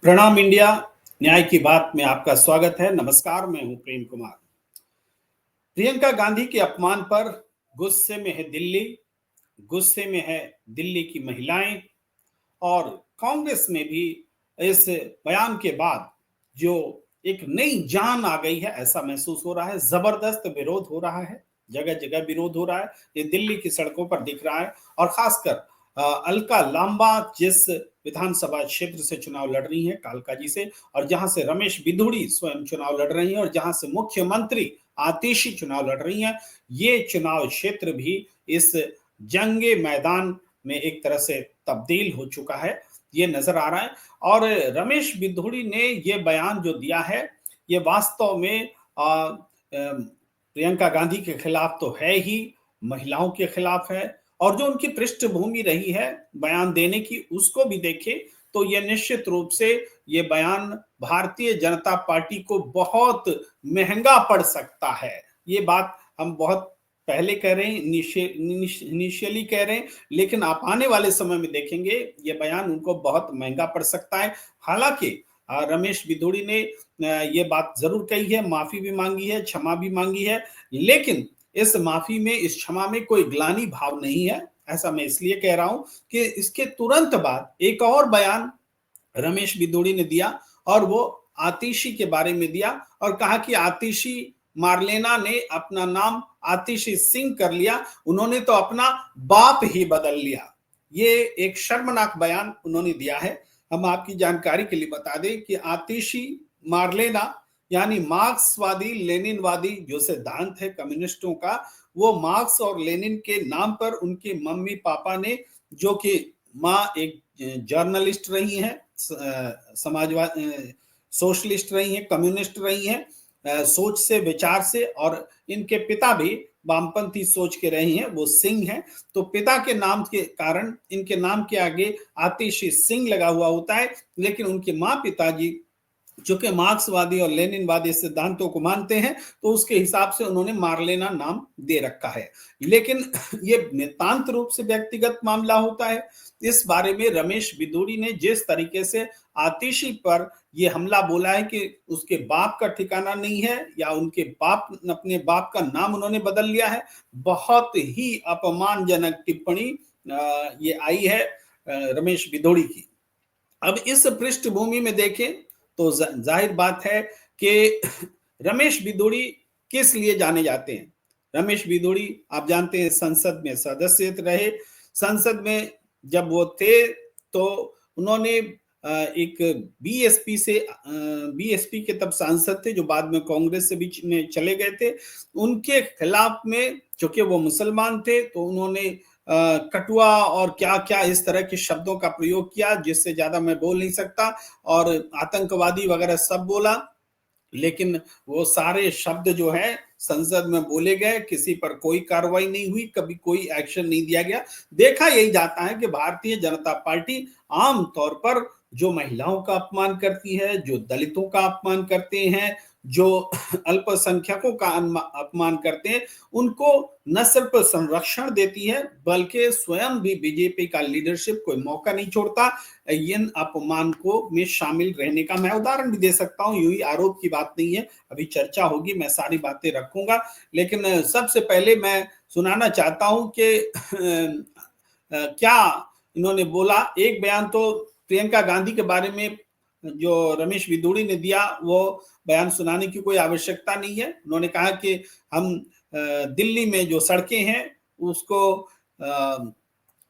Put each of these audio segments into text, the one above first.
प्रणाम इंडिया, न्याय की बात में आपका स्वागत है। नमस्कार, मैं हूं प्रेम कुमार। प्रियंका गांधी के अपमान पर गुस्से में है दिल्ली, गुस्से में है दिल्ली की महिलाएं और कांग्रेस में भी इस बयान के बाद जो एक नई जान आ गई है ऐसा महसूस हो रहा है। जबरदस्त विरोध हो रहा है, जगह जगह विरोध हो रहा है। ये दिल्ली की सड़कों पर दिख रहा है और खासकर अलका लांबा जिस विधानसभा क्षेत्र से चुनाव लड़ रही है कालकाजी से, और जहां से रमेश बिधूड़ी स्वयं चुनाव लड़ रही हैं और जहां से मुख्यमंत्री आतिशी चुनाव लड़ रही हैं, ये चुनाव क्षेत्र भी इस जंगे मैदान में एक तरह से तब्दील हो चुका है, ये नजर आ रहा है। और रमेश बिधूड़ी ने ये बयान जो दिया है, ये वास्तव में प्रियंका गांधी के खिलाफ तो है ही, महिलाओं के खिलाफ है। और जो उनकी पृष्ठभूमि रही है बयान देने की, उसको भी देखें तो ये निश्चित रूप से ये बयान भारतीय जनता पार्टी को बहुत महंगा पड़ सकता है। ये बात हम बहुत पहले कह रहे हैं, इनिशियली कह रहे हैं, लेकिन आप आने वाले समय में देखेंगे ये बयान उनको बहुत महंगा पड़ सकता है। हालांकि रमेश बिधूड़ी ने ये बात जरूर कही है, माफी भी मांगी है, क्षमा भी मांगी है, लेकिन इस माफी में, इस क्षमा में कोई ग्लानि भाव नहीं है। ऐसा मैं इसलिए कह रहा हूं कि इसके तुरंत बाद एक और बयान रमेश बिधूड़ी ने दिया और वो आतिशी के बारे में दिया और कहा कि आतिशी मार्लेना ने अपना नाम आतिशी सिंह कर लिया, उन्होंने तो अपना बाप ही बदल लिया। ये एक शर्मनाक बयान उन्होंने दिया है। हम आपकी जानकारी के लिए बता दें कि आतिशी मार्लेना यानी मार्क्सवादी लेनिनवादी जो सिद्धांत है कम्युनिस्टों का, वो मार्क्स और लेनिन के नाम पर उनके मम्मी पापा ने, जो कि माँ एक जर्नलिस्ट रही हैं, समाजवाद सोशलिस्ट रही हैं, कम्युनिस्ट रही हैं सोच से, विचार से, और इनके पिता भी वामपंथी सोच के रहे हैं, वो सिंह हैं। तो पिता के नाम के कारण इनके नाम के आगे आतिशी सिंह लगा हुआ होता है, लेकिन उनके माँ पिताजी चूंकि मार्क्सवादी और लेनिनवादी सिद्धांतों को मानते हैं तो उसके हिसाब से उन्होंने मार्लेना नाम दे रखा है। लेकिन ये नितांत रूप से व्यक्तिगत मामला होता है। इस बारे में रमेश बिधूड़ी ने जिस तरीके से आतिशी पर ये हमला बोला है कि उसके बाप का ठिकाना नहीं है या उनके बाप, अपने बाप का नाम उन्होंने बदल लिया है, बहुत ही अपमानजनक टिप्पणी ये आई है रमेश बिधूड़ी की। अब इस पृष्ठभूमि में देखें तो जाहिर बात है कि रमेश बिधूड़ी किस लिए जाने जाते हैं। रमेश बिधूड़ी आप जानते हैं संसद में सदस्य रहे। संसद में जब वो थे तो उन्होंने एक बीएसपी के तब सांसद थे जो बाद में कांग्रेस से बीच में चले गए थे, उनके खिलाफ में, चूंकि वो मुसलमान थे तो उन्होंने कटुआ और क्या क्या इस तरह के शब्दों का प्रयोग किया जिससे ज्यादा मैं बोल नहीं सकता, और आतंकवादी वगैरह सब बोला। लेकिन वो सारे शब्द जो है संसद में बोले गए, किसी पर कोई कार्रवाई नहीं हुई, कभी कोई एक्शन नहीं दिया गया। देखा यही जाता है कि भारतीय जनता पार्टी आम तौर पर जो महिलाओं का अपमान करती है, जो दलितों का अपमान करते हैं, जो अल्पसंख्यकों का अपमान करते हैं, उनको न सिर्फ संरक्षण देती है बल्कि स्वयं भी बीजेपी का लीडरशिप कोई मौका नहीं छोड़ता इन अपमान को में शामिल रहने का। मैं उदाहरण भी दे सकता हूं, यूं ही आरोप की बात नहीं है, अभी चर्चा होगी, मैं सारी बातें रखूंगा। लेकिन सबसे पहले मैं सुनाना चाहता हूं कि क्या इन्होंने बोला। एक बयान तो प्रियंका गांधी के बारे में जो रमेश बिधूड़ी ने दिया, वो बयान सुनाने की कोई आवश्यकता नहीं है। उन्होंने कहा कि हम दिल्ली में जो सड़कें हैं उसको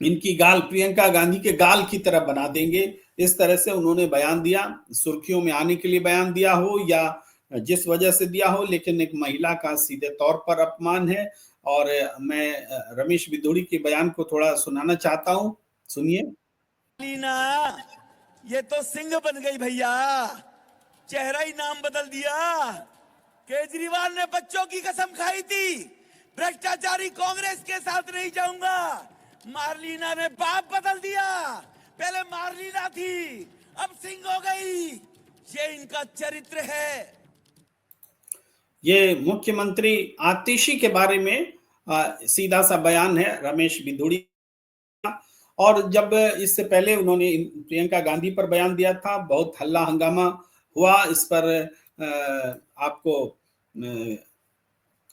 इनकी गाल, प्रियंका गांधी के गाल की तरह बना देंगे, इस तरह से उन्होंने बयान दिया। सुर्खियों में आने के लिए बयान दिया हो या जिस वजह से दिया हो, लेकिन एक महिला का सीधे तौर पर अपमान है। और मैं रमेश बिधूड़ी के बयान को थोड़ा सुनाना चाहता हूं, सुनिए। लीना, ये तो सिंह बन गई भैया, चेहरा ही नाम बदल दिया। केजरीवाल ने बच्चों की कसम खाई थी, भ्रष्टाचारी कांग्रेस के साथ नहीं जाऊंगा। मार्लिना ने बाप बदल दिया, पहले मार्लिना थी अब सिंह हो गई। ये इनका चरित्र है। ये मुख्यमंत्री आतिशी के बारे में सीधा सा बयान है रमेश बिधूड़ी। और जब इससे पहले उन्होंने प्रियंका गांधी पर बयान दिया था, बहुत हल्ला हंगामा हुआ इस पर। आपको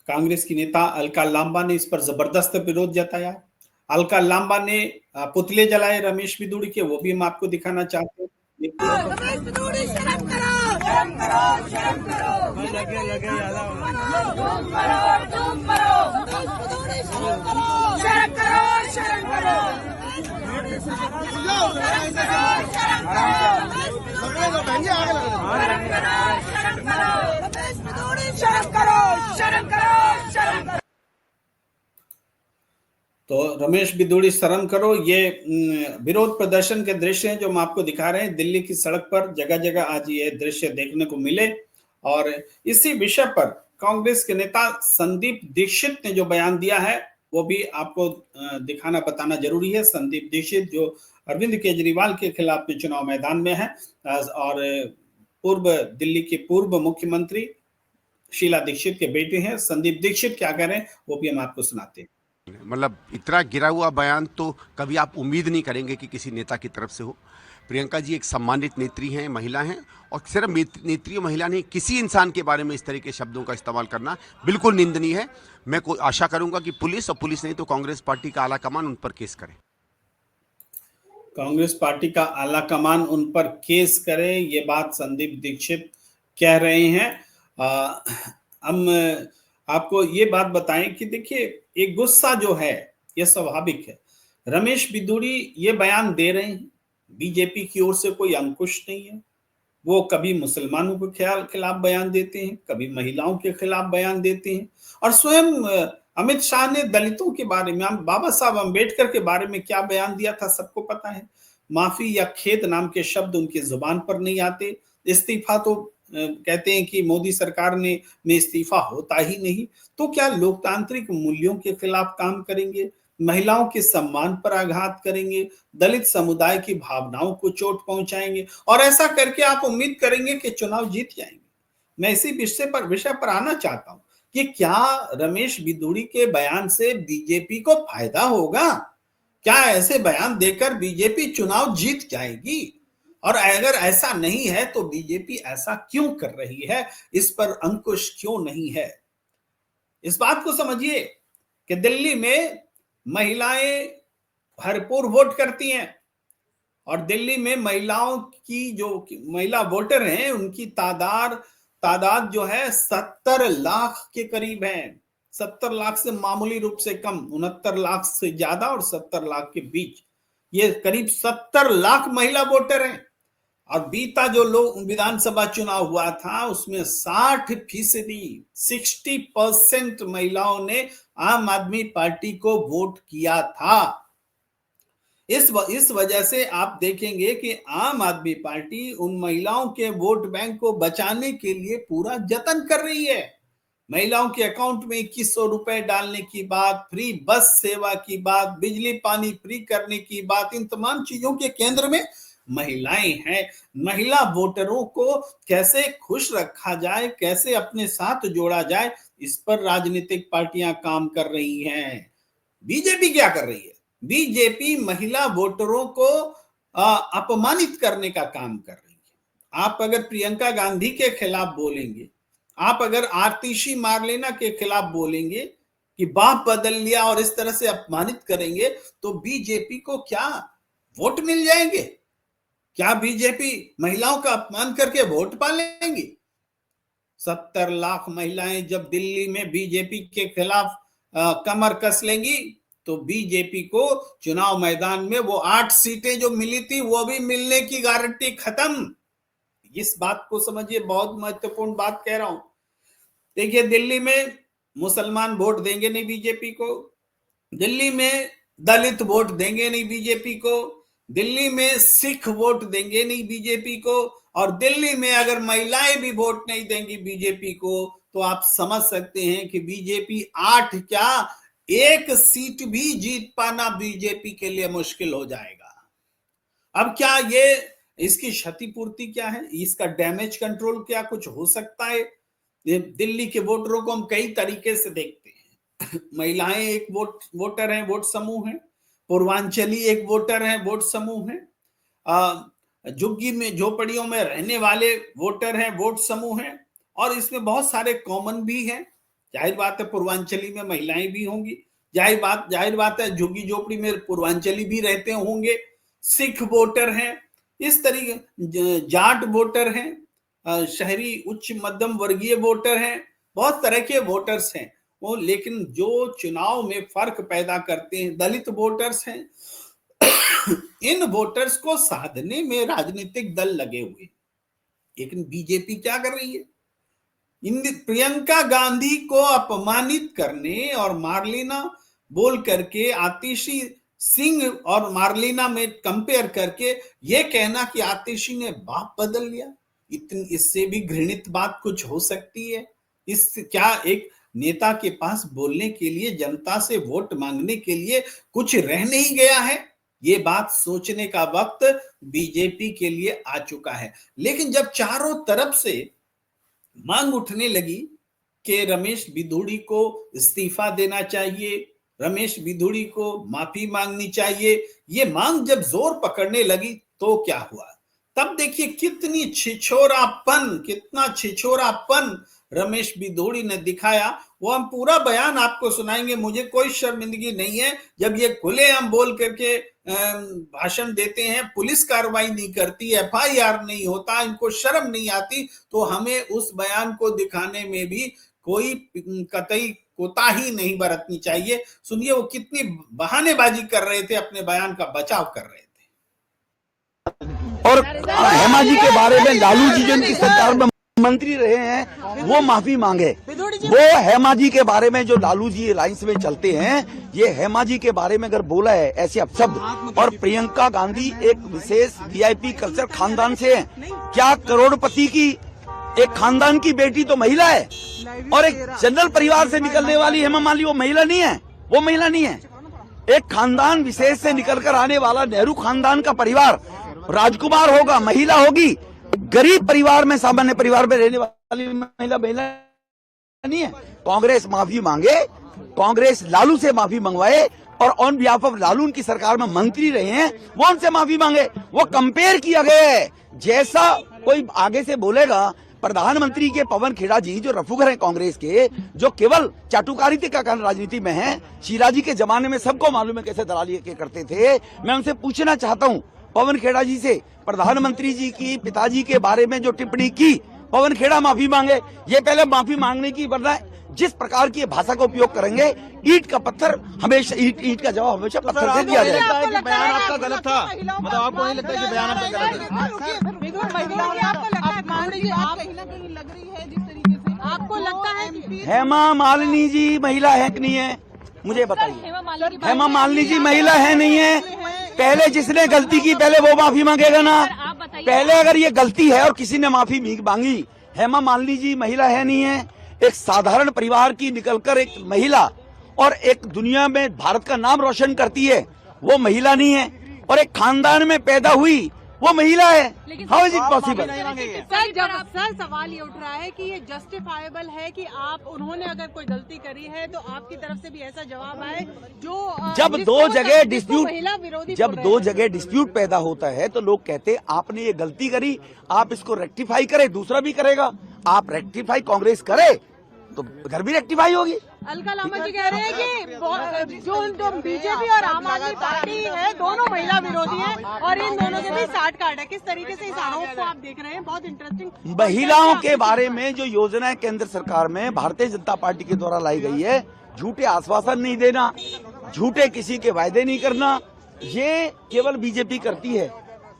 कांग्रेस की नेता अलका लांबा ने इस पर जबरदस्त विरोध जताया। अलका लांबा ने पुतले जलाए रमेश बिदुड़ी के, वो भी हम आपको दिखाना चाहते हैं। रमेश बिदुड़ी शर्म करो, शर्म करो, शर्म करो, लगे लगे तुम करो, तुम करो, रमेश बिदुड़ी शर्म करो, शर्म करो, शर्म करो, शर्म करो, शर्म करो, रमेश बिदुड़ी शर्म करो, शर्म करो, शर्म करो। तो रमेश बिदुड़ी शर्म करो, ये विरोध प्रदर्शन के दृश्य हैं जो हम आपको दिखा रहे हैं। दिल्ली की सड़क पर जगह जगह आज ये दृश्य देखने को मिले। और इसी विषय पर कांग्रेस के नेता संदीप दीक्षित ने जो बयान दिया है वो भी आपको दिखाना बताना जरूरी है। संदीप दीक्षित जो अरविंद केजरीवाल के खिलाफ में चुनाव मैदान में है, और दिल्ली के पूर्व मुख्यमंत्री शीला दीक्षित के बेटे हैं। संदीप दीक्षित क्या कह रहे हैं वो भी हम आपको सुनाते हैं। मतलब इतना गिरा हुआ बयान तो कभी आप उम्मीद नहीं करेंगे कि किसी नेता की तरफ से हो। प्रियंका जी एक सम्मानित नेत्री हैं, महिला हैं, और सिर्फ नेत्री महिला नहीं, किसी इंसान के बारे में इस तरह के शब्दों का इस्तेमाल करना बिल्कुल निंदनीय है। मैं आशा करूंगा कि पुलिस, और पुलिस नहीं तो कांग्रेस पार्टी का आला कमान उन पर केस करे। कांग्रेस पार्टी का आला कमान उन पर केस करे, ये बात संदीप दीक्षित कह रहे हैं। हम आपको ये बात बताएं कि देखिए, एक गुस्सा जो है ये स्वाभाविक है। रमेश बिदुड़ी ये बयान दे रहे हैं, बीजेपी की ओर से कोई अंकुश नहीं है। वो कभी मुसलमानों के खिलाफ बयान देते हैं, कभी महिलाओं के खिलाफ बयान देते हैं, और स्वयं अमित शाह ने दलितों के बारे में, बाबा साहब अम्बेडकर के बारे में क्या बयान दिया था सबको पता है। माफी या खेद नाम के शब्द उनकी जुबान पर नहीं आते। इस्तीफा तो कहते हैं कि मोदी सरकार में इस्तीफा होता ही नहीं। तो क्या लोकतांत्रिक मूल्यों के खिलाफ काम करेंगे, महिलाओं के सम्मान पर आघात करेंगे, दलित समुदाय की भावनाओं को चोट पहुंचाएंगे, और ऐसा करके आप उम्मीद करेंगे कि चुनाव जीत जाएंगे। मैं इसी विषय पर आना चाहता हूं कि क्या रमेश बिदुड़ी के बयान से बीजेपी को फायदा होगा? क्या ऐसे बयान देकर बीजेपी चुनाव जीत जाएगी? और अगर ऐसा नहीं है तो बीजेपी ऐसा क्यों कर रही है, इस पर अंकुश क्यों नहीं है? इस बात को समझिए कि दिल्ली में महिलाएं भरपूर वोट करती हैं, और दिल्ली में महिलाओं की जो महिला वोटर हैं उनकी तादाद जो है 70 लाख के करीब है। 70 लाख से मामूली रूप से कम, 69 लाख से ज्यादा और 70 लाख के बीच, ये करीब 70 लाख महिला वोटर हैं। और बीता जो लोग विधानसभा चुनाव हुआ था उसमें 60% महिलाओं ने आम आदमी पार्टी को वोट किया था। इस वजह से आप देखेंगे कि आम आदमी पार्टी उन महिलाओं के वोट बैंक को बचाने के लिए पूरा जतन कर रही है। महिलाओं के अकाउंट में 2100 रुपए डालने की बात, फ्री बस सेवा की बात, बिजली पानी फ्री करने की बात, इन तमाम चीजों के केंद्र में महिलाएं हैं। महिला वोटरों को कैसे खुश रखा जाए, कैसे अपने साथ जोड़ा जाए, इस पर राजनीतिक पार्टियां काम कर रही हैं। बीजेपी क्या कर रही है? बीजेपी महिला वोटरों को अपमानित करने का काम कर रही है। आप अगर प्रियंका गांधी के खिलाफ बोलेंगे, आप अगर आतिशी मारलेना के खिलाफ बोलेंगे कि बाप बदल लिया और इस तरह से अपमानित करेंगे, तो बीजेपी को क्या वोट मिल जाएंगे? क्या बीजेपी महिलाओं का अपमान करके वोट पा लेंगी? 70 लाख महिलाएं जब दिल्ली में बीजेपी के खिलाफ कमर कस लेंगी तो बीजेपी को चुनाव मैदान में वो 8 सीटें जो मिली थी वो भी मिलने की गारंटी खत्म। इस बात को समझिए, बहुत महत्वपूर्ण बात कह रहा हूं। देखिए, दिल्ली में मुसलमान वोट देंगे नहीं बीजेपी को, दिल्ली में दलित वोट देंगे नहीं बीजेपी को, दिल्ली में सिख वोट देंगे नहीं बीजेपी को, और दिल्ली में अगर महिलाएं भी वोट नहीं देंगी बीजेपी को तो आप समझ सकते हैं कि बीजेपी 8 क्या 1 सीट भी जीत पाना बीजेपी के लिए मुश्किल हो जाएगा। अब क्या ये इसकी क्षतिपूर्ति क्या है, इसका डैमेज कंट्रोल क्या कुछ हो सकता है? दिल्ली के वोटरों को हम कई तरीके से देखते हैं। महिलाएं एक वोटर हैं, वोट समूह है, पूर्वांचली एक वोटर है, वोट समूह है, झुग्गी में झोपड़ियों में रहने वाले वोटर हैं, वोट समूह हैं, और इसमें बहुत सारे कॉमन भी हैं। जाहिर बात है पूर्वांचली में महिलाएं भी होंगी, जाहिर बात है झुग्गी झोपड़ी में पूर्वांचली भी रहते होंगे। सिख वोटर हैं, इस तरीके जाट वोटर हैं, शहरी उच्च मध्यम वर्गीय वोटर हैं, बहुत तरह के वोटर्स हैं वो। लेकिन जो चुनाव में फर्क पैदा करते हैं दलित वोटर्स हैं। इन वोटर्स को साधने में राजनीतिक दल लगे हुए, लेकिन बीजेपी क्या कर रही है? प्रियंका गांधी को अपमानित करने और मार्लिना बोल करके आतिशी सिंह और मार्लिना में कंपेयर करके ये कहना कि आतिशी ने बाप बदल लिया, इससे भी घृणित बात कुछ हो सकती है? क्या एक नेता के पास बोलने के लिए, जनता से वोट मांगने के लिए कुछ रह नहीं गया है? ये बात सोचने का वक्त बीजेपी के लिए आ चुका है। लेकिन जब चारों तरफ से मांग उठने लगी कि रमेश बिधूड़ी को इस्तीफा देना चाहिए, रमेश बिधूड़ी को माफी मांगनी चाहिए, ये मांग जब जोर पकड़ने लगी तो क्या हुआ? तब देखिए कितना छिछोरापन रमेश बिधूड़ी ने दिखाया। वो हम पूरा बयान आपको सुनाएंगे, मुझे कोई शर्मिंदगी नहीं है। जब ये खुलेआम बोल करके भाषण देते हैं, पुलिस कार्रवाई नहीं करती, FIR नहीं होता, इनको शर्म नहीं आती, तो हमें उस बयान को दिखाने में भी कोई कतई कोताही नहीं बरतनी चाहिए। सुनिए वो कितनी बहानेबाजी कर रहे थे, अपने बयान का बचाव कर रहे थे। और हेमा जी के बारे में लालू जी जिनकी सरकार में मंत्री रहे हैं वो माफी मांगे। वो हेमा जी के बारे में जो लालू जी लाइन्स में चलते हैं, ये हेमा जी के बारे में अगर बोला है ऐसे अपशब्द, और प्रियंका गांधी एक विशेष VIP कल्चर खानदान से है। क्या करोड़पति की एक खानदान की बेटी तो महिला है, और एक जनरल परिवार से निकलने वाली हेमा मालिनी वो महिला नहीं है? वो महिला नहीं है। एक खानदान विशेष से निकलकर आने वाला नेहरू खानदान का परिवार राजकुमार होगा, महिला होगी। गरीब परिवार में, सामान्य परिवार में रहने वाली महिला नहीं है। कांग्रेस माफी मांगे, कांग्रेस लालू से माफी मंगवाए, और ऑन बिहाफ ऑफ लालू उनकी सरकार में मंत्री रहे हैं, वो उनसे माफी मांगे। वो कंपेयर किया गया है। जैसा कोई आगे से बोलेगा, प्रधानमंत्री के पवन खेड़ा जी जो रफूगर हैं कांग्रेस के, जो केवल चाटुकारिता का कारण राजनीति में हैं, शीला जी के जमाने में सबको मालूम है कैसे दलाली करते थे। मैं उनसे पूछना चाहता हूँ, पवन खेड़ा जी से, प्रधानमंत्री जी की पिताजी के बारे में जो टिप्पणी की, पवन खेड़ा माफी मांगे। ये पहले माफी मांगने की, वरना जिस प्रकार की भाषा का उपयोग करेंगे, ईंट का पत्थर हमेशा ईंट का जवाब हमेशा पत्थर से दिया जाएगा। बयान आपका गलत था, मतलब आपको नहीं लगता कि बयान आपका गलत है? आपको लगता है हेमा मालिनी जी महिला है कि नहीं है? मुझे बताइए। हेमा मालिनी जी महिला है नहीं है? पहले जिसने गलती की पहले वो माफी मांगेगा ना। पहले अगर ये गलती है और किसी ने माफी मांगी, हेमा मालिनी जी महिला है नहीं है? एक साधारण परिवार की निकलकर एक महिला और एक दुनिया में भारत का नाम रोशन करती है, वो महिला नहीं है? और एक खानदान में पैदा हुई वो महिला है। How is it possible? Sir सवाल ये उठ रहा है कि ये जस्टिफाइबल है कि आप, उन्होंने अगर कोई गलती करी है तो आपकी तरफ से भी ऐसा जवाब आए जो जब दो जगह डिस्प्यूट पैदा होता है तो लोग कहते हैं आपने ये गलती करी, आप इसको रेक्टिफाई करे, दूसरा भी करेगा। आप रेक्टिफाई कांग्रेस करे तो घर भी रेक्टिफाई होगी। अलका लामा जी कह रहे हैं कि जो बीजेपी और आम आदमी पार्टी है दोनों महिला विरोधी हैं और इन दोनों के भी साठ काट है। किस तरीके से इस आरोप को आप देख रहे हैं? बहुत इंटरेस्टिंग। महिलाओं के बारे में जो योजना है केंद्र सरकार में भारतीय जनता पार्टी के द्वारा लाई गई है, झूठे आश्वासन नहीं देना, झूठे किसी के वायदे नहीं करना, ये केवल बीजेपी करती है।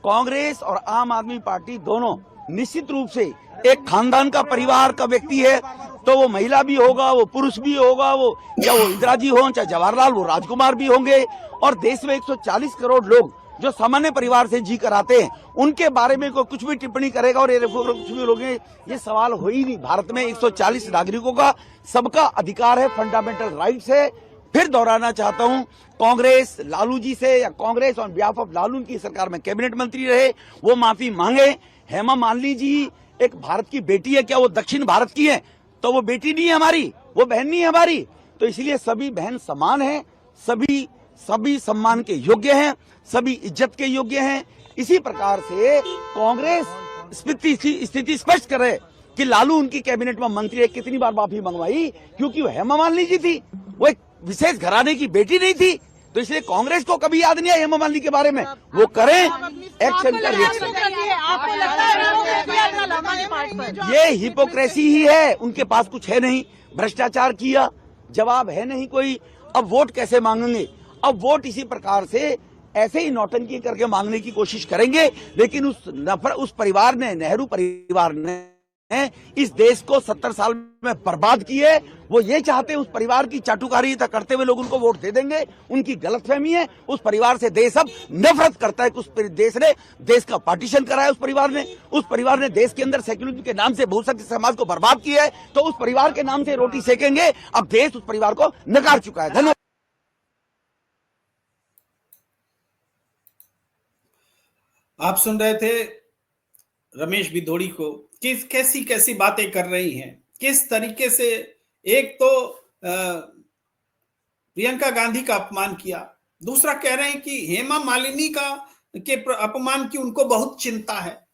कांग्रेस और आम आदमी पार्टी दोनों निश्चित रूप से एक खानदान का परिवार का व्यक्ति है, तो वो महिला भी होगा, वो पुरुष भी होगा, वो चाहे वो इंदिरा जी हो, चाहे जवाहरलाल, वो राजकुमार भी होंगे। और देश में 140 करोड़ लोग जो सामान्य परिवार से जी कर आते हैं, उनके बारे में कोई कुछ भी टिप्पणी करेगा और ये कुछ भी लोग, ये सवाल हो ही नहीं। भारत में 140 नागरिकों का सबका अधिकार है, फंडामेंटल राइट्स है। फिर दोहराना चाहता हूं, कांग्रेस लालू जी से, या Congress on behalf of Lalu की सरकार में कैबिनेट मंत्री रहे, वो माफी मांगे। हेमा मालिनी जी एक भारत की बेटी है, क्या वो दक्षिण भारत की है? तो वो बेटी नहीं है हमारी, वो बहन नहीं है हमारी। तो इसलिए सभी बहन समान है, सभी सभी सम्मान के योग्य हैं, सभी इज्जत के योग्य हैं। इसी प्रकार से कांग्रेस स्थिति स्पष्ट करे कि लालू उनकी कैबिनेट में मंत्री है, कितनी बार माफी मंगवाई, क्योंकि वो हेमा मालिनी जी थी, वो एक विशेष घराने की बेटी नहीं थी। तो इसलिए कांग्रेस को कभी याद नहीं आया हेमा मालिनी के बारे में। वो करें एक्शन का रिएक्शन। आपको लगता है ये हिपोक्रेसी ही है, उनके पास कुछ है नहीं, भ्रष्टाचार किया, जवाब है नहीं कोई, अब वोट कैसे मांगेंगे? अब वोट इसी प्रकार से ऐसे ही नौटंकी करके मांगने की कोशिश करेंगे। लेकिन उस परिवार ने, नेहरू परिवार ने इस देश को 70 साल में बर्बाद की है। वो ये चाहते हैं उस परिवार की चाटुकारिता करते हुए लोग उनको वोट दे देंगे। उनकी गलतफहमी है। उस परिवार से देश अब नफरत करता है। उस देश ने देश का पार्टीशन कराया। उस परिवार ने देश के अंदर सेक्युलरिज्म के नाम से बहुसंख्य समाज को बर्बाद किया है। तो उस परिवार के नाम से रोटी सेकेंगे। अब देश उस परिवार को नकार चुका है। धन्यवाद। आप सुन रहे थे रमेश भिदोड़ी को कैसी कैसी बातें कर रही हैं, किस तरीके से। एक तो प्रियंका गांधी का अपमान किया, दूसरा कह रहे हैं कि हेमा मालिनी के अपमान की उनको बहुत चिंता है।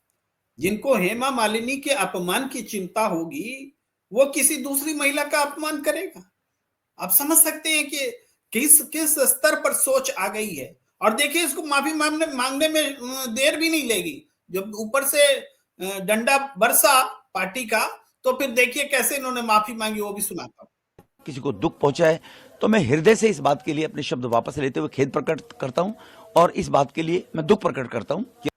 जिनको हेमा मालिनी के अपमान की चिंता होगी वो किसी दूसरी महिला का अपमान करेगा। आप समझ सकते हैं कि किस स्तर पर सोच आ गई है। और देखिए, इसको माफी मांगने में देर भी नहीं लेगी। जब ऊपर से डंडा बरसा पार्टी का, तो फिर देखिए कैसे इन्होंने माफी मांगी, वो भी सुनाता हूं। किसी को दुख पहुंचा है तो मैं हृदय से इस बात के लिए अपने शब्द वापस लेते हुए खेद प्रकट करता हूं, और इस बात के लिए मैं दुख प्रकट करता हूं कि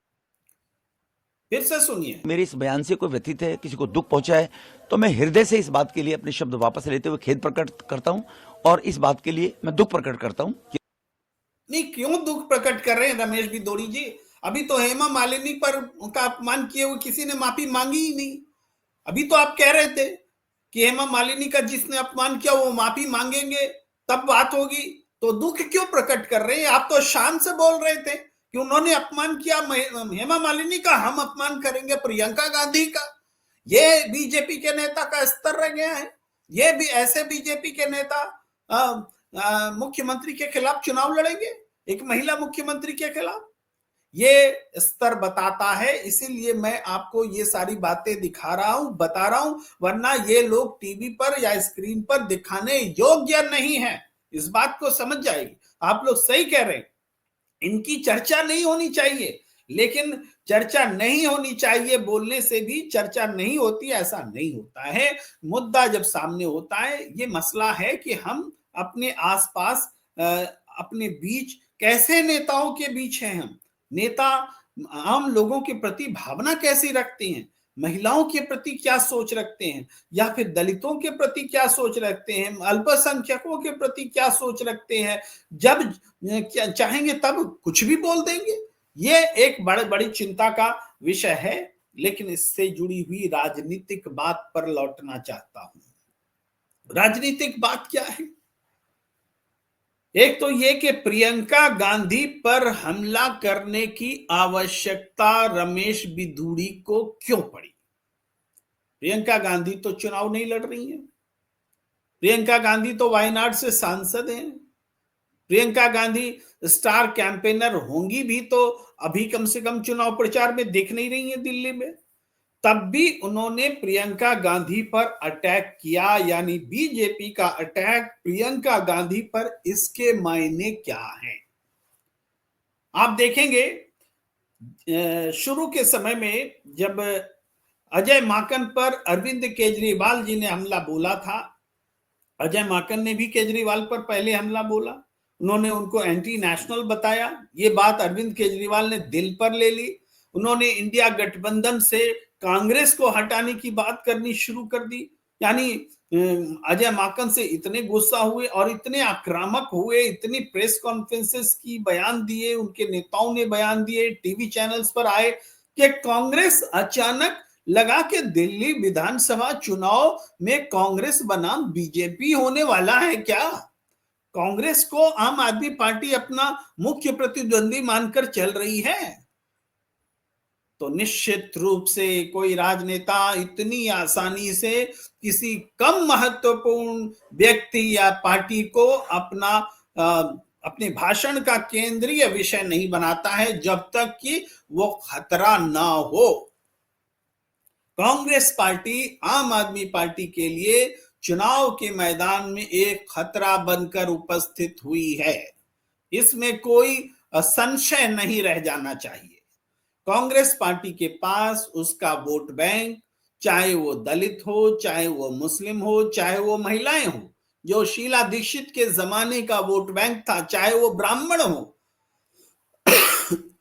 फिर से सुनिए। मेरे इस बयान से कोई व्यथित है, किसी को दुख पहुंचा है तो मैं हृदय से इस बात के लिए अपने शब्द वापस लेते हुए खेद प्रकट करता हूं, और इस बात के लिए मैं दुख प्रकट करता हूं। नहीं, क्यों दुख प्रकट कर रहे हैं रमेश भिदोड़ी जी? अभी तो हेमा मालिनी पर उनका अपमान किए हुए किसी ने माफी मांगी ही नहीं। अभी तो आप कह रहे थे कि हेमा मालिनी का जिसने अपमान किया वो माफी मांगेंगे तब बात होगी। तो दुख क्यों प्रकट कर रहे हैं? आप तो शान से बोल रहे थे कि उन्होंने अपमान किया हेमा मालिनी का, हम अपमान करेंगे प्रियंका गांधी का। ये बीजेपी के नेता का स्तर रह गया है। ये भी ऐसे बीजेपी के नेता मुख्यमंत्री के खिलाफ चुनाव लड़ेंगे, एक महिला मुख्यमंत्री के खिलाफ। ये स्तर बताता है, इसीलिए मैं आपको ये सारी बातें दिखा रहा हूं, बता रहा हूं, वरना ये लोग टीवी पर या स्क्रीन पर दिखाने योग्य नहीं है। इस बात को समझ जाएगी। आप लोग सही कह रहे हैं, इनकी चर्चा नहीं होनी चाहिए। लेकिन चर्चा नहीं होनी चाहिए बोलने से भी चर्चा नहीं होती, ऐसा नहीं होता है। मुद्दा जब सामने होता है, ये मसला है कि हम अपने आसपास, अपने बीच कैसे नेताओं के बीच हैं। हम नेता आम लोगों के प्रति भावना कैसी रखते हैं, महिलाओं के प्रति क्या सोच रखते हैं, या फिर दलितों के प्रति क्या सोच रखते हैं, अल्पसंख्यकों के प्रति क्या सोच रखते हैं। जब चाहेंगे तब कुछ भी बोल देंगे। ये एक बड़ी चिंता का विषय है। लेकिन इससे जुड़ी हुई राजनीतिक बात पर लौटना चाहता हूं। राजनीतिक बात क्या है? एक तो ये कि प्रियंका गांधी पर हमला करने की आवश्यकता रमेश भिदोड़ी को क्यों पड़ी? प्रियंका गांधी तो चुनाव नहीं लड़ रही है। प्रियंका गांधी तो वायनाड से सांसद हैं। प्रियंका गांधी स्टार कैंपेनर होंगी भी तो अभी कम से कम चुनाव प्रचार में दिख नहीं रही है दिल्ली में। तब भी उन्होंने प्रियंका गांधी पर अटैक किया, यानी बीजेपी का अटैक प्रियंका गांधी पर। इसके मायने क्या हैं आप देखेंगे। शुरू के समय में जब अजय माकन पर अरविंद केजरीवाल जी ने हमला बोला था, अजय माकन ने भी केजरीवाल पर पहले हमला बोला। उन्होंने उनको एंटी नेशनल बताया। ये बात अरविंद केजरीवाल ने दिल पर ले ली। उन्होंने इंडिया गठबंधन से कांग्रेस को हटाने की बात करनी शुरू कर दी। यानी अजय माकन से इतने गुस्सा हुए और इतने आक्रामक हुए, इतनी प्रेस कॉन्फ्रेंसेस की बयान दिए, उनके नेताओं ने बयान दिए, टीवी चैनल्स पर आए कि कांग्रेस अचानक लगा के दिल्ली विधानसभा चुनाव में कांग्रेस बनाम बीजेपी होने वाला है क्या? कांग्रेस को आम आदमी पार्टी अपना मुख्य प्रतिद्वंदी मानकर चल रही है। तो निश्चित रूप से कोई राजनेता इतनी आसानी से किसी कम महत्वपूर्ण व्यक्ति या पार्टी को अपने भाषण का केंद्रीय विषय नहीं बनाता है जब तक कि वो खतरा ना हो। कांग्रेस पार्टी आम आदमी पार्टी के लिए चुनाव के मैदान में एक खतरा बनकर उपस्थित हुई है, इसमें कोई संशय नहीं रह जाना चाहिए। कांग्रेस पार्टी के पास उसका वोट बैंक, चाहे वो दलित हो, चाहे वो मुस्लिम हो, चाहे वो महिलाएं हो, जो शीला दीक्षित के जमाने का वोट बैंक था, चाहे वो ब्राह्मण हो,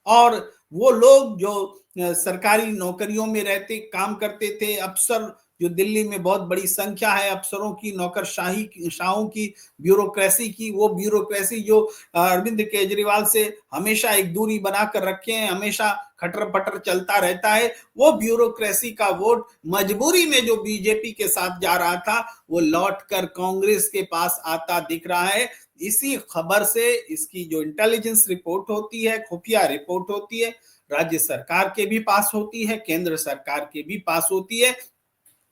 और वो लोग जो सरकारी नौकरियों में रहते काम करते थे, अफसर जो दिल्ली में बहुत बड़ी संख्या है अफसरों की, नौकरशाहों की, ब्यूरोक्रेसी की, वो ब्यूरोक्रेसी जो अरविंद केजरीवाल से हमेशा एक दूरी बनाकर रखे हैं, हमेशा खटर पटर चलता रहता है, वो ब्यूरोक्रेसी का वोट मजबूरी में जो बीजेपी के साथ जा रहा था वो लौटकर कांग्रेस के पास आता दिख रहा है। इसी खबर से इसकी जो इंटेलिजेंस रिपोर्ट होती है, खुफिया रिपोर्ट होती है, राज्य सरकार के भी पास होती है, केंद्र सरकार के भी पास होती है,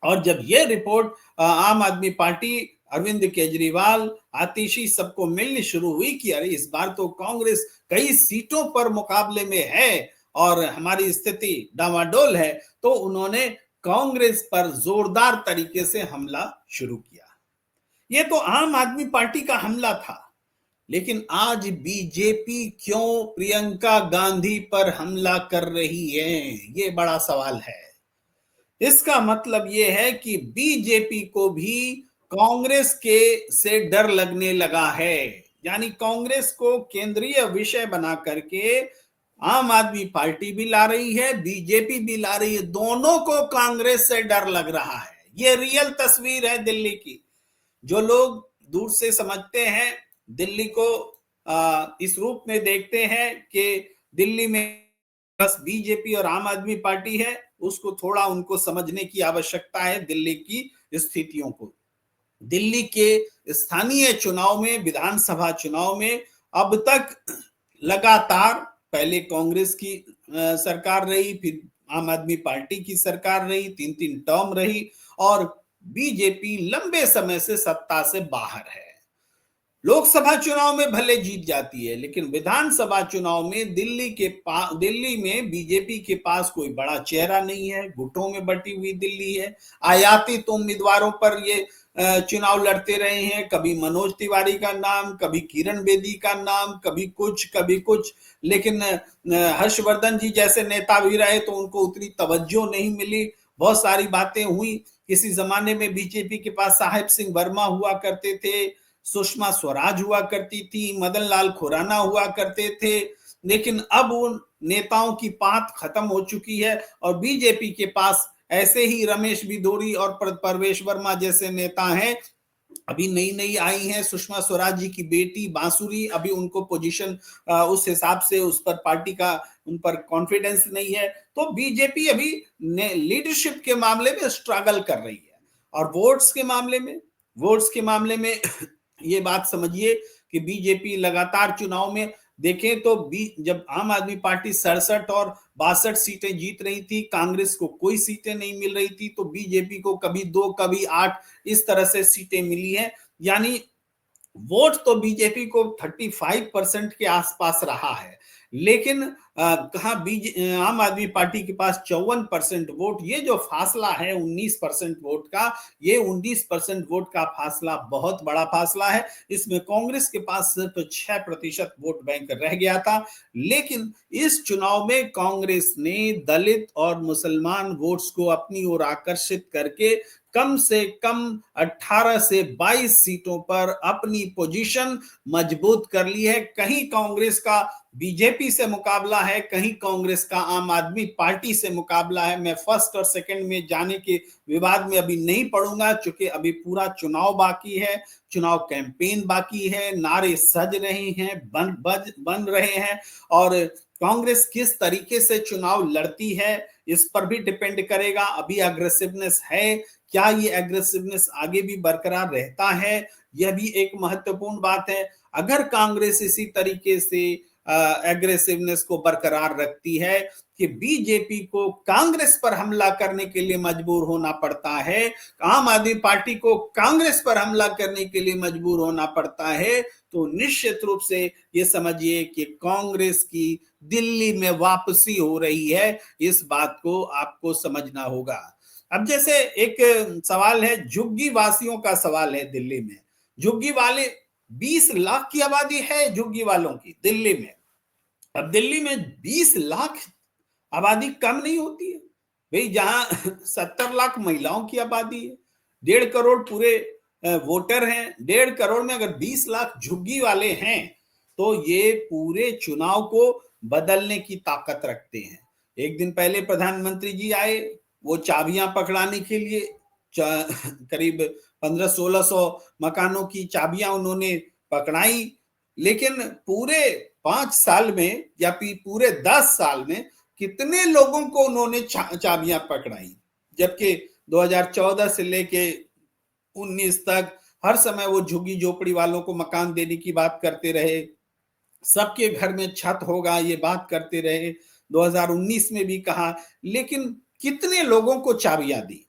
और जब ये रिपोर्ट आम आदमी पार्टी, अरविंद केजरीवाल, आतिशी सबको मिलनी शुरू हुई कि अरे इस बार तो कांग्रेस कई सीटों पर मुकाबले में है और हमारी स्थिति डामाडोल है, तो उन्होंने कांग्रेस पर जोरदार तरीके से हमला शुरू किया। ये तो आम आदमी पार्टी का हमला था, लेकिन आज बीजेपी क्यों प्रियंका गांधी पर हमला कर रही है, ये बड़ा सवाल है। इसका मतलब यह है कि बीजेपी को भी कांग्रेस के से डर लगने लगा है, यानी कांग्रेस को केंद्रीय विषय बना करके आम आदमी पार्टी भी ला रही है, बीजेपी भी ला रही है, दोनों को कांग्रेस से डर लग रहा है। ये रियल तस्वीर है दिल्ली की। जो लोग दूर से समझते हैं, दिल्ली को इस रूप में देखते हैं कि दिल्ली में बस बीजेपी और आम आदमी पार्टी है, उसको थोड़ा उनको समझने की आवश्यकता है दिल्ली की स्थितियों को। दिल्ली के स्थानीय चुनाव में, विधानसभा चुनाव में अब तक लगातार पहले कांग्रेस की सरकार रही, फिर आम आदमी पार्टी की सरकार रही, 3-3 टर्म रही, और बीजेपी लंबे समय से सत्ता से बाहर है। लोकसभा चुनाव में भले जीत जाती है, लेकिन विधानसभा चुनाव में दिल्ली में बीजेपी के पास कोई बड़ा चेहरा नहीं है, गुटों में बटी हुई दिल्ली है। आयातित उम्मीदवारों पर ये चुनाव लड़ते रहे हैं, कभी मनोज तिवारी का नाम, कभी किरण बेदी का नाम, कभी कुछ, लेकिन हर्षवर्धन जी जैसे नेता भी रहे तो उनको उतनी तवज्जो नहीं मिली। बहुत सारी बातें हुई। किसी जमाने में बीजेपी के पास साहेब सिंह वर्मा हुआ करते थे, सुषमा स्वराज हुआ करती थी, मदन लाल खुराना हुआ करते थे, लेकिन अब उन नेताओं की पात खत्म हो चुकी है और बीजेपी के पास ऐसे ही रमेश बिधोरी और परवेश वर्मा जैसे नेता हैं। अभी नई आई हैं सुषमा स्वराज जी की बेटी बांसुरी, अभी उनको पोजीशन उस हिसाब से उस पर पार्टी का उन पर कॉन्फिडेंस नहीं है, तो बीजेपी अभी लीडरशिप के मामले में स्ट्रगल कर रही है। और वोट्स के मामले में ये बात समझिए कि बीजेपी लगातार चुनाव में देखें तो जब आम आदमी पार्टी 67 और 62 सीटें जीत रही थी, कांग्रेस को कोई सीटें नहीं मिल रही थी, तो बीजेपी को कभी 2 कभी 8 इस तरह से सीटें मिली हैं। यानी वोट तो बीजेपी को 35% के आसपास रहा है, लेकिन कहा आम आदमी पार्टी के पास 54% वोट। ये जो फासला है 19% वोट का, ये 19% वोट का फासला बहुत बड़ा फासला है। इसमें कांग्रेस के पास सिर्फ 6% वोट बैंक रह गया था, लेकिन इस चुनाव में कांग्रेस ने दलित और मुसलमान वोट्स को अपनी ओर आकर्षित करके कम से कम 18 से 22 सीटों पर अपनी पोजीशन मजबूत कर ली है। कहीं कांग्रेस का बीजेपी से मुकाबला है, कहीं कांग्रेस का आम आदमी पार्टी से मुकाबला है। मैं फर्स्ट और सेकंड में जाने के विवाद में अभी नहीं पड़ूंगा, क्योंकि अभी पूरा चुनाव बाकी है, चुनाव कैंपेन बाकी है, नारे सज रहे हैं, बन रहे हैं, और कांग्रेस किस तरीके से चुनाव लड़ती है इस पर भी डिपेंड करेगा। अभी एग्रेसिवनेस है, क्या ये एग्रेसिवनेस आगे भी बरकरार रहता है, यह भी एक महत्वपूर्ण बात है। अगर कांग्रेस इसी तरीके से एग्रेसिवनेस को बरकरार रखती है कि बीजेपी को कांग्रेस पर हमला करने के लिए मजबूर होना पड़ता है, आम आदमी पार्टी को कांग्रेस पर हमला करने के लिए मजबूर होना पड़ता है, तो निश्चित रूप से ये समझिए कि कांग्रेस की दिल्ली में वापसी हो रही है। इस बात को आपको समझना होगा। अब जैसे एक सवाल है, झुग्गी वासियों का सवाल है दिल्ली में। झुग्गी वाले 20 लाख की आबादी है झुग्गी वालों की दिल्ली में। अब दिल्ली में 20 लाख आबादी कम नहीं होती है भाई, जहां 70 लाख महिलाओं की आबादी है, 1.5 करोड़ पूरे वोटर हैं, 1.5 करोड़ में अगर 20 लाख झुग्गी वाले हैं तो ये पूरे चुनाव को बदलने की ताकत रखते हैं। एक दिन पहले प्रधानमंत्री जी आए, वो चाबियां पकड़ाने के लिए करीब 1500-1600 मकानों की चाबियां उन्होंने पकड़ाई, लेकिन पूरे 5 साल में या पूरे 10 साल में कितने लोगों को उन्होंने चाबियां पकड़ाई, जबकि 2014 से लेके 19 तक हर समय वो झुग्गी झोपड़ी वालों को मकान देने की बात करते रहे, सबके घर में छत होगा ये बात करते रहे, 2019 में भी कहा, लेकिन कितने लोगों को चाबियां दी?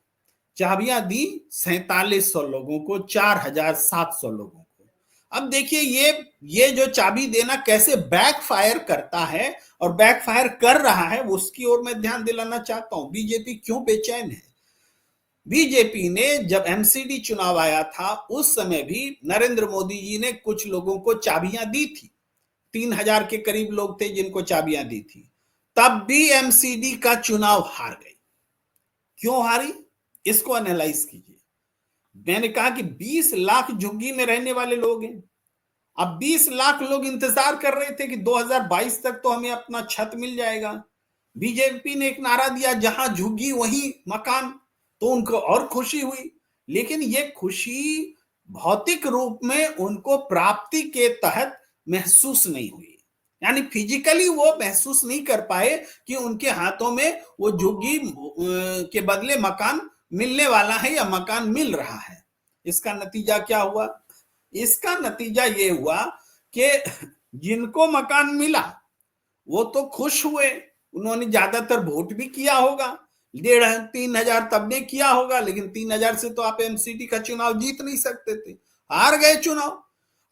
चाबियां दी 4700 लोगों को, 4700 लोगों को। अब देखिए ये जो चाबी देना कैसे बैकफायर करता है और बैकफायर कर रहा है, उसकी ओर मैं ध्यान दिलाना चाहता हूं। बीजेपी क्यों बेचैन है? बीजेपी ने जब एमसीडी चुनाव आया था उस समय भी नरेंद्र मोदी जी ने कुछ लोगों को चाबियां दी थी, 3000 के करीब लोग थे जिनको चाबियां दी थी, तब भी एमसीडी का चुनाव हार गई। क्यों हारी? इसको एनालाइज कीजिए। मैंने कहा कि 20 लाख झुग्गी में रहने वाले लोग हैं। अब 20 लाख लोग इंतजार कर रहे थे कि 2022 तक तो हमें अपना छत मिल जाएगा। बीजेपी ने एक नारा दिया, जहां झुग्गी वहीं मकान, तो उनको और खुशी हुई, लेकिन ये खुशी भौतिक रूप में उनको प्राप्ति के तहत महसूस नहीं हुई, यानी फिजिकली वो महसूस नहीं कर पाए कि उनके हाथों में वो झुग्गी के बदले मकान मिलने वाला है या मकान मिल रहा है। इसका नतीजा क्या हुआ? इसका नतीजा ये हुआ कि जिनको मकान मिला वो तो खुश हुए, उन्होंने ज्यादातर वोट भी किया होगा, 1500-3 हजार तब भी किया होगा, लेकिन 3000 से तो आप एमसीडी का चुनाव जीत नहीं सकते थे, हार गए चुनाव।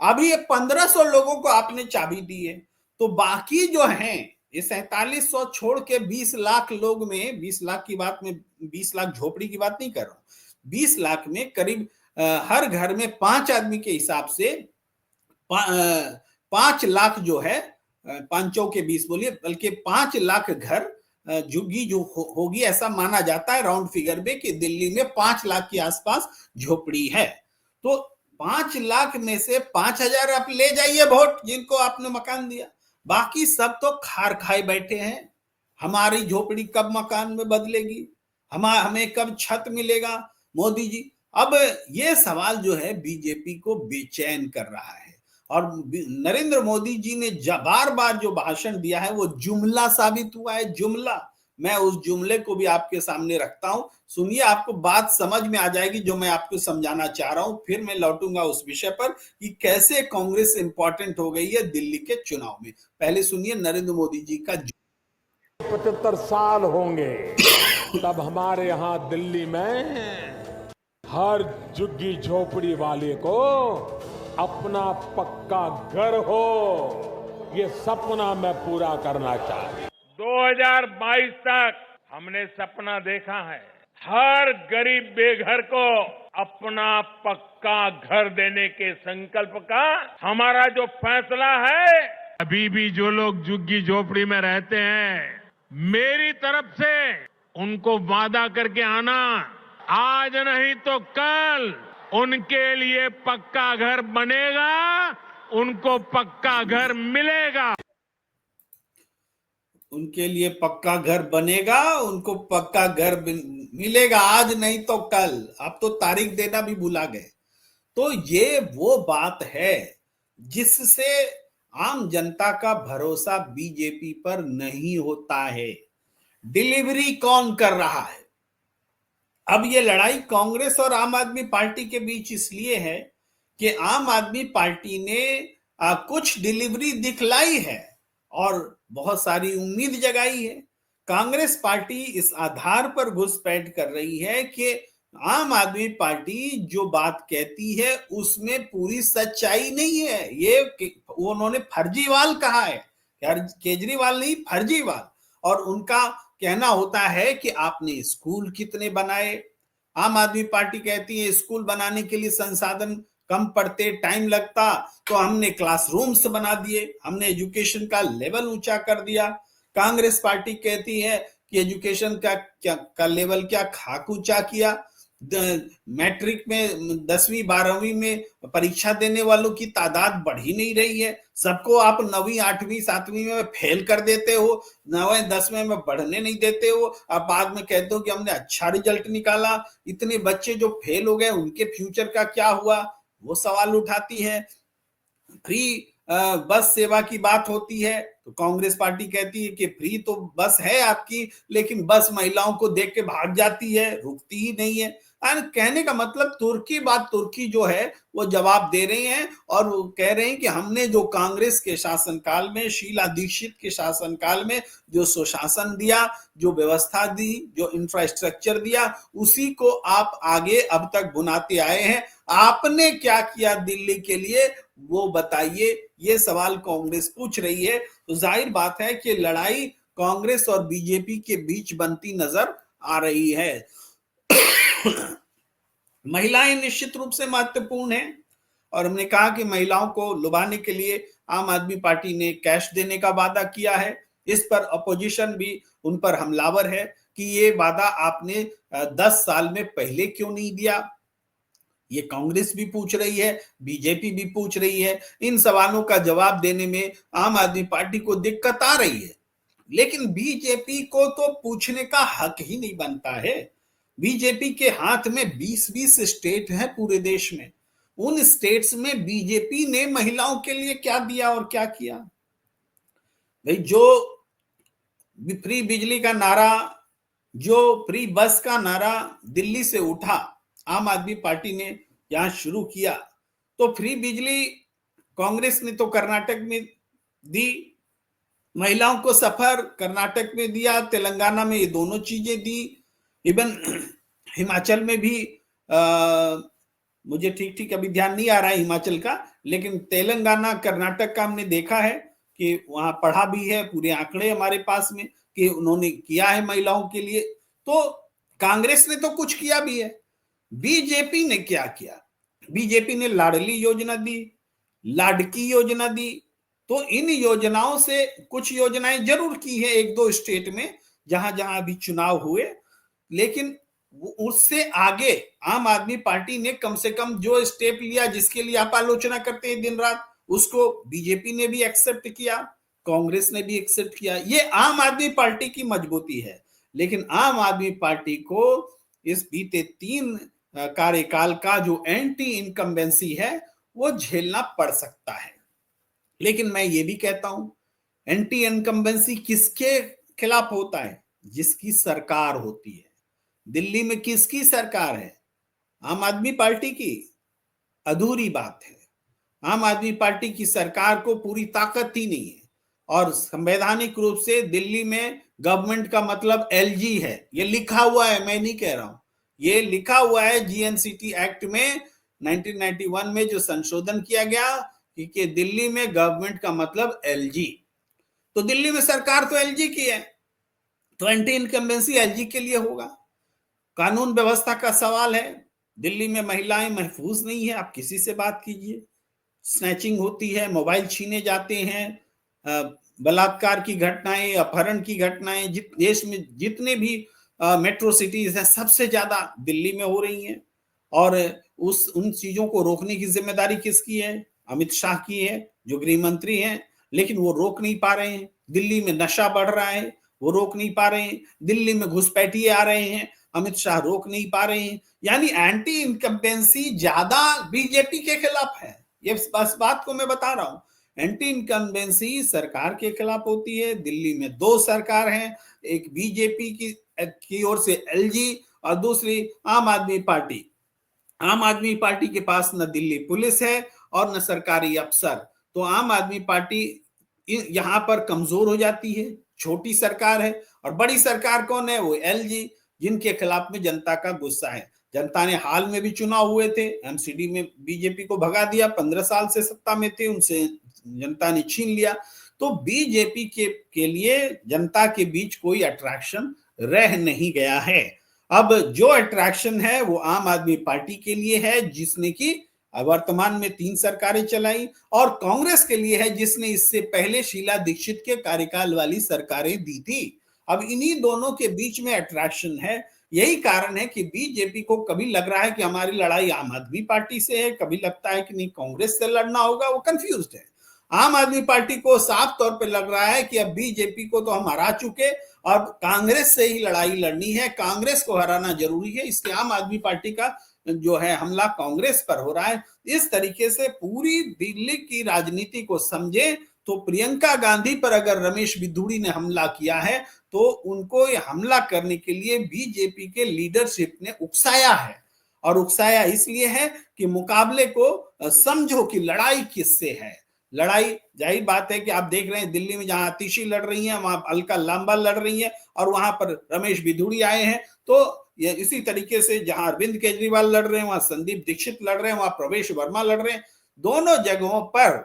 अभी ये 1500 लोगों को आपने चाबी दी है, तो बाकी जो हैं ये 4700 छोड़ के 20 लाख लोग में, 20 लाख की बात में, 20 लाख झोपड़ी की बात नहीं कर रहा हूं, 20 लाख में करीब हर घर में 5 आदमी के हिसाब से 5 लाख जो है, 5 के 20 बोलिए, बल्कि 5 लाख घर झुग्गी जो होगी, ऐसा माना जाता है राउंड फिगर में कि दिल्ली में 5 लाख के आसपास झोपड़ी है। तो 5 लाख में से 5000 आप ले जाइए वोट जिनको आपने मकान दिया, बाकी सब तो खार खाए बैठे हैं। हमारी झोपड़ी कब मकान में बदलेगी, हमें कब छत मिलेगा मोदी जी? अब ये सवाल जो है बीजेपी को बेचैन कर रहा है, और नरेंद्र मोदी जी ने बार बार जो भाषण दिया है वो जुमला साबित हुआ है, जुमला। मैं उस जुमले को भी आपके सामने रखता हूं, सुनिए, आपको बात समझ में आ जाएगी जो मैं आपको समझाना चाह रहा हूं। फिर मैं लौटूंगा उस विषय पर कि कैसे कांग्रेस इंपॉर्टेंट हो गई है दिल्ली के चुनाव में। पहले सुनिए नरेंद्र मोदी जी का। 75 साल होंगे तब हमारे यहाँ दिल्ली में हर झुग्गी झोपड़ी वाले को अपना पक्का घर हो, ये सपना मैं पूरा करना चाहता हूं। 2022 तक हमने सपना देखा है, हर गरीब बेघर को अपना पक्का घर देने के संकल्प का हमारा जो फैसला है। अभी भी जो लोग झुग्गी झोपड़ी में रहते हैं, मेरी तरफ से उनको वादा करके आना, आज नहीं तो कल उनके लिए पक्का घर बनेगा, उनको पक्का घर मिलेगा। उनके लिए पक्का घर बनेगा, उनको पक्का घर मिलेगा, आज नहीं तो कल। आप तो तारीख देना भी भुला गए। तो ये वो बात है जिससे आम जनता का भरोसा बीजेपी पर नहीं होता है। डिलीवरी कौन कर रहा है? अब ये लड़ाई कांग्रेस और आम आदमी पार्टी के बीच इसलिए है कि आम आदमी पार्टी ने कुछ डिलीवरी दिखलाई है, और बहुत सारी उम्मीद जगाई है। कांग्रेस पार्टी इस आधार पर घुसपैठ कर रही है कि आम आदमी पार्टी जो बात कहती है उसमें पूरी सच्चाई नहीं है। ये उन्होंने फर्जीवाल कहा है, केजरीवाल नहीं, फर्जीवाल। और उनका कहना होता है कि आपने स्कूल कितने बनाए। आम आदमी पार्टी कहती है स्कूल बनाने के लिए संसाधन कम पड़ते, टाइम लगता, तो हमने क्लासरूम्स बना दिए, हमने एजुकेशन का लेवल ऊंचा कर दिया। कांग्रेस पार्टी कहती है कि एजुकेशन का लेवल क्या खाक ऊंचा किया। मैट्रिक में 10वीं 12वीं में परीक्षा देने वालों की तादाद बढ़ ही नहीं रही है। सबको आप 9वीं 8वीं 7वीं में फेल कर देते हो, 9वें 10वें में बढ़ने नहीं देते हो। आप बाद में कहते हो कि हमने अच्छा रिजल्ट निकाला। इतने बच्चे जो फेल हो गए उनके फ्यूचर का क्या हुआ, वो सवाल उठाती है। फ्री बस सेवा की बात होती है तो कांग्रेस पार्टी कहती है कि फ्री तो बस है आपकी, लेकिन बस महिलाओं को देख के भाग जाती है, रुकती ही नहीं है। कहने का मतलब तुर्की जो है वो जवाब दे रहे हैं और वो कह रहे हैं कि हमने जो कांग्रेस के शासनकाल में, शीला दीक्षित के शासनकाल में जो सुशासन दिया, जो व्यवस्था दी, जो इंफ्रास्ट्रक्चर दिया, उसी को आप आगे अब तक बुनाते आए हैं। आपने क्या किया दिल्ली के लिए वो बताइए, ये सवाल कांग्रेस पूछ रही है। तो जाहिर बात है कि लड़ाई कांग्रेस और बीजेपी के बीच बनती नजर आ रही है। महिलाएं निश्चित रूप से महत्वपूर्ण हैं और हमने कहा कि महिलाओं को लुभाने के लिए आम आदमी पार्टी ने कैश देने का वादा किया है। इस पर अपोजिशन भी उन पर हमलावर है कि ये वादा आपने 10 साल में पहले क्यों नहीं दिया। ये कांग्रेस भी पूछ रही है, बीजेपी भी पूछ रही है। इन सवालों का जवाब देने में आम आदमी पार्टी को दिक्कत आ रही है, लेकिन बीजेपी को तो पूछने का हक ही नहीं बनता है। बीजेपी के हाथ में 20-20 स्टेट हैं पूरे देश में। उन स्टेट्स में बीजेपी ने महिलाओं के लिए क्या दिया और क्या किया? भाई, जो फ्री बिजली का नारा, जो फ्री बस का नारा दिल्ली से उठा, आम आदमी पार्टी ने यहां शुरू किया, तो फ्री बिजली कांग्रेस ने तो कर्नाटक में दी, महिलाओं को सफर कर्नाटक में दिया, तेलंगाना में ये दोनों चीजें दी। इवन हिमाचल में भी मुझे ठीक अभी ध्यान नहीं आ रहा है हिमाचल का, लेकिन तेलंगाना कर्नाटक का हमने देखा है कि वहां पढ़ा भी है, पूरे आंकड़े हमारे पास में कि उन्होंने किया है महिलाओं के लिए। तो कांग्रेस ने तो कुछ किया भी है। बीजेपी ने क्या किया? बीजेपी ने लाडली योजना दी, लाडकी योजना दी। तो इन योजनाओं से कुछ योजनाएं जरूर की है एक दो स्टेट में जहां जहां अभी चुनाव हुए, लेकिन उससे आगे आम आदमी पार्टी ने कम से कम जो स्टेप लिया जिसके लिए आप आलोचना करते हैं दिन रात, उसको बीजेपी ने भी एक्सेप्ट किया, कांग्रेस ने भी एक्सेप्ट किया। ये आम आदमी पार्टी की मजबूती है। लेकिन आम आदमी पार्टी को इस बीते 3 कार्यकाल का जो एंटी इनकम्बेंसी है वो झेलना पड़ सकता है। लेकिन मैं ये भी कहता हूं, एंटी इनकम्बेंसी किसके खिलाफ होता है? जिसकी सरकार होती है। दिल्ली में किसकी सरकार है? आम आदमी पार्टी की। अधूरी बात है। आम आदमी पार्टी की सरकार को पूरी ताकत ही नहीं है और संवैधानिक रूप से दिल्ली में गवर्नमेंट का मतलब एलजी है। ये लिखा हुआ है, मैं नहीं कह रहा हूं, ये लिखा हुआ है जीएनसीटी एक्ट में 1991 में जो संशोधन किया गया कि दिल्ली में गवर्नमेंट का मतलब एलजी। तो दिल्ली में सरकार तो एलजी की है, तो एंटी इनकम्बेंसी एलजी के लिए होगा। कानून व्यवस्था का सवाल है। दिल्ली में महिलाएं महफूज नहीं है, आप किसी से बात कीजिए। स्नैचिंग होती है, मोबाइल छीने जाते हैं, बलात्कार की घटनाएं, अपहरण की घटनाएं देश में जितने भी मेट्रो सिटीज हैं सबसे ज्यादा दिल्ली में हो रही हैं। और उन चीजों को रोकने की जिम्मेदारी किसकी है? अमित शाह की है, जो गृह मंत्री हैं, लेकिन वो रोक नहीं पा रहे हैं। दिल्ली में नशा बढ़ रहा है, वो रोक नहीं पा रहे हैं। दिल्ली में घुसपैठिए आ रहे हैं, अमित शाह रोक नहीं पा रहे हैं। यानी एंटी इनकम्बेंसी ज्यादा बीजेपी के खिलाफ है। ये बस बात को मैं बता रहा हूं। एंटी इनकम्बेंसी सरकार के खिलाफ होती है। दिल्ली में 2 सरकार हैं, एक बीजेपी की ओर से एलजी और दूसरी आम आदमी पार्टी। आम आदमी पार्टी के पास न दिल्ली पुलिस है और न सरकारी अफसर। तो आम आदमी पार्टी यहाँ पर कमजोर हो जाती है। छोटी सरकार है और बड़ी सरकार कौन है? वो एलजी, जिनके खिलाफ में जनता का गुस्सा है। जनता ने हाल में भी चुनाव हुए थे, एमसीडी में बीजेपी को भगा दिया, 15 साल से सत्ता में थे, उनसे जनता ने छीन लिया। तो बीजेपी के लिए जनता के बीच कोई अट्रैक्शन रह नहीं गया है। अब जो अट्रैक्शन है वो आम आदमी पार्टी के लिए है, जिसने की वर्तमान में 3 सरकारें चलाई, और कांग्रेस के लिए है, जिसने इससे पहले शीला दीक्षित के कार्यकाल वाली सरकारें दी थी। अब इन्हीं दोनों के बीच में अट्रैक्शन है। यही कारण है कि बीजेपी को कभी लग रहा है कि हमारी लड़ाई आम आदमी पार्टी से है, कभी लगता है कि नहीं कांग्रेस से लड़ना होगा, वो कंफ्यूज्ड है। आम आदमी पार्टी को साफ तौर पे लग रहा है कि अब बीजेपी को तो हम हरा चुके, अब कांग्रेस से ही लड़ाई लड़नी है, कांग्रेस को हराना जरूरी है, इसलिए आम आदमी पार्टी का जो है हमला कांग्रेस पर हो रहा है। इस तरीके से पूरी दिल्ली की राजनीति को समझे तो प्रियंका गांधी पर अगर रमेश बिधूड़ी ने हमला किया है तो उनको ये हमला करने के लिए बीजेपी के लीडरशिप ने उकसाया है, और उकसाया इसलिए है कि मुकाबले को समझो कि लड़ाई किससे है। लड़ाई जाहिर बात है कि आप देख रहे हैं दिल्ली में जहां आतिशी लड़ रही हैं, वहां अलका लांबा लड़ रही हैं, और वहां पर रमेश बिधूड़ी आए हैं। तो ये इसी तरीके से जहां अरविंद केजरीवाल लड़ रहे हैं, वहां संदीप दीक्षित लड़ रहे हैं, वहां प्रवेश वर्मा लड़ रहे हैं। दोनों जगहों पर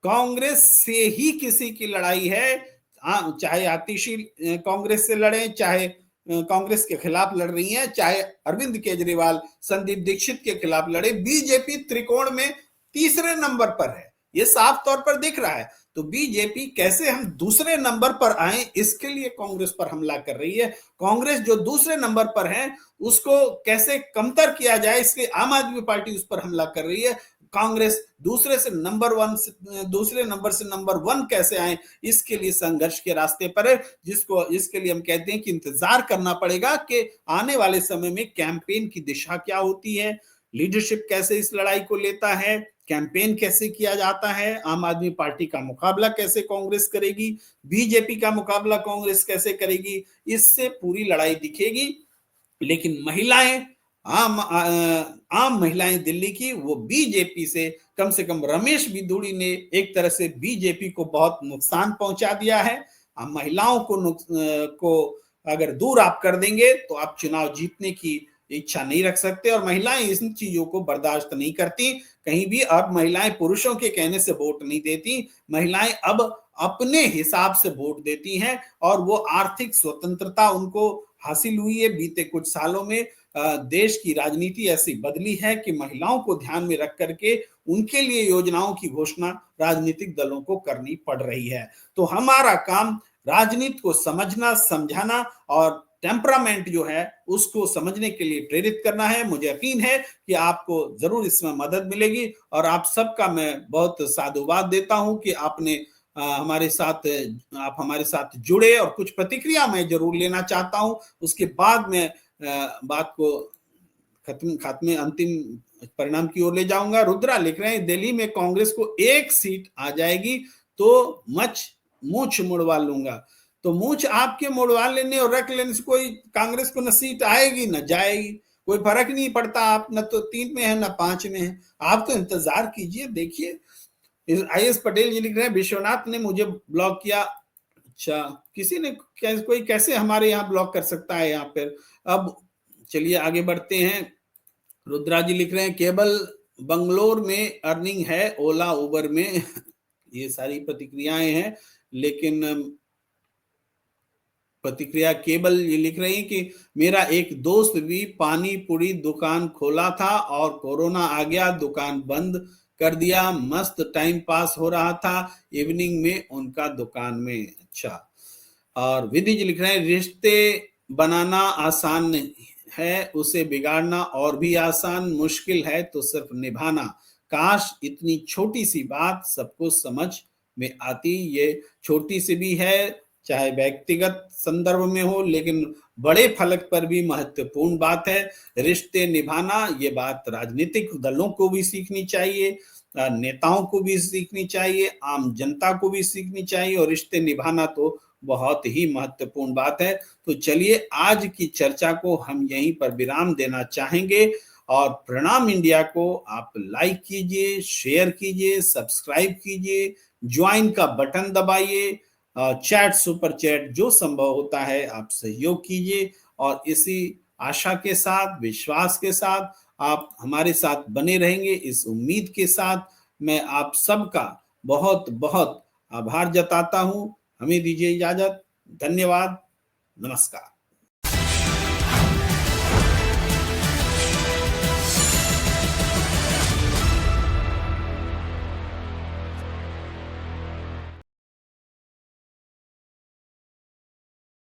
कांग्रेस से ही किसी की लड़ाई है, चाहे आतिशी कांग्रेस से लड़े, चाहे कांग्रेस के खिलाफ लड़ रही हैं, चाहे अरविंद केजरीवाल संदीप दीक्षित के खिलाफ लड़े, बीजेपी त्रिकोण में तीसरे नंबर पर है, ये साफ तौर पर दिख रहा है। तो बीजेपी कैसे हम दूसरे नंबर पर आए, इसके लिए कांग्रेस पर हमला कर रही है। कांग्रेस जो दूसरे नंबर पर है उसको कैसे कमतर किया जाए, इसलिए आम आदमी पार्टी उस पर हमला कर रही है। कांग्रेस दूसरे नंबर से नंबर 1 कैसे आए, इसके लिए संघर्ष के रास्ते पर है, जिसके लिए हम कहते हैं कि इंतजार करना पड़ेगा कि आने वाले समय में कैंपेन की दिशा क्या होती है, लीडरशिप कैसे इस लड़ाई को लेता है, कैंपेन कैसे किया जाता है, आम आदमी पार्टी का मुकाबला कैसे कांग्रेस करेगी, बीजेपी का मुकाबला कांग्रेस कैसे करेगी, इससे पूरी लड़ाई दिखेगी। लेकिन महिलाएं, आम महिलाएं दिल्ली की, वो बीजेपी से कम रमेश बिधूड़ी ने एक तरह से बीजेपी को बहुत नुकसान पहुंचा दिया है। महिलाओं को अगर दूर आप कर देंगे तो आप चुनाव जीतने की इच्छा नहीं रख सकते, और महिलाएं इन चीजों को बर्दाश्त नहीं करती कहीं भी। अब महिलाएं पुरुषों के कहने से वोट नहीं देती, महिलाएं अब अपने हिसाब से वोट देती हैं, और वो आर्थिक स्वतंत्रता उनको हासिल हुई है। बीते कुछ सालों में देश की राजनीति ऐसी बदली है कि महिलाओं को ध्यान में रख करके उनके लिए योजनाओं की घोषणा राजनीतिक दलों को करनी पड़ रही है। तो हमारा काम राजनीति को समझना, समझाना और टेम्परामेंट जो है उसको समझने के लिए प्रेरित करना है। मुझे यकीन है कि आपको जरूर इसमें मदद मिलेगी, और आप सबका मैं बहुत साधुवाद देता हूं कि आपने हमारे साथ जुड़े, और कुछ प्रतिक्रिया मैं जरूर लेना चाहता हूं, उसके बाद मैं बात को खात्मे अंतिम परिणाम की ओर ले जाऊंगा। रुद्रा लिख रहे हैं दिल्ली में कांग्रेस को 1 सीट आ जाएगी तो मूंछ मुड़वा लूंगा। तो मूंछ आपके मुड़वा लेने और रख लेने से कोई कांग्रेस को न सीट आएगी न जाएगी, कोई फर्क नहीं पड़ता। आप न तो 3 में है न 5 में है, आप तो इंतजार कीजिए, देखिए। IS पटेल जी लिख रहे हैं विश्वनाथ ने मुझे ब्लॉक किया। अच्छा, किसी ने कोई कैसे हमारे यहाँ ब्लॉक कर सकता है यहाँ पर। अब चलिए आगे बढ़ते हैं। रुद्रा जी लिख रहे हैं केवल बंगलोर में अर्निंग है, ओला उबर में ये सारी प्रतिक्रियाएं हैं। लेकिन प्रतिक्रिया केवल ये लिख रही है कि मेरा एक दोस्त भी पानी पूरी दुकान खोला था और कोरोना आ गया, दुकान बंद कर दिया, मस्त टाइम पास हो रहा था इवनिंग में उनका दुकान में। अच्छा, और विधि जी लिख रहे हैं रिश्ते बनाना आसान है, उसे बिगाड़ना और भी आसान, मुश्किल है तो सिर्फ निभाना। काश इतनी छोटी सी बात सबको समझ में आती। ये छोटी सी भी है, चाहे व्यक्तिगत संदर्भ में हो, लेकिन बड़े फलक पर भी महत्वपूर्ण बात है। रिश्ते निभाना, ये बात राजनीतिक दलों को भी सीखनी चाहिए, नेताओं को भी सीखनी चाहिए, आम जनता को भी सीखनी चाहिए, और रिश्ते निभाना तो बहुत ही महत्वपूर्ण बात है। तो चलिए आज की चर्चा को हम यहीं पर विराम देना चाहेंगे, और प्रणाम इंडिया को आप लाइक कीजिए, शेयर कीजिए, सब्सक्राइब कीजिए, ज्वाइन का बटन दबाइए, चैट, सुपर चैट, जो संभव होता है आप सहयोग कीजिए। और इसी आशा के साथ, विश्वास के साथ आप हमारे साथ बने रहेंगे, इस उम्मीद के साथ मैं आप सबका बहुत बहुत आभार जताता हूं। हमें दीजिए इजाजत। धन्यवाद। नमस्कार।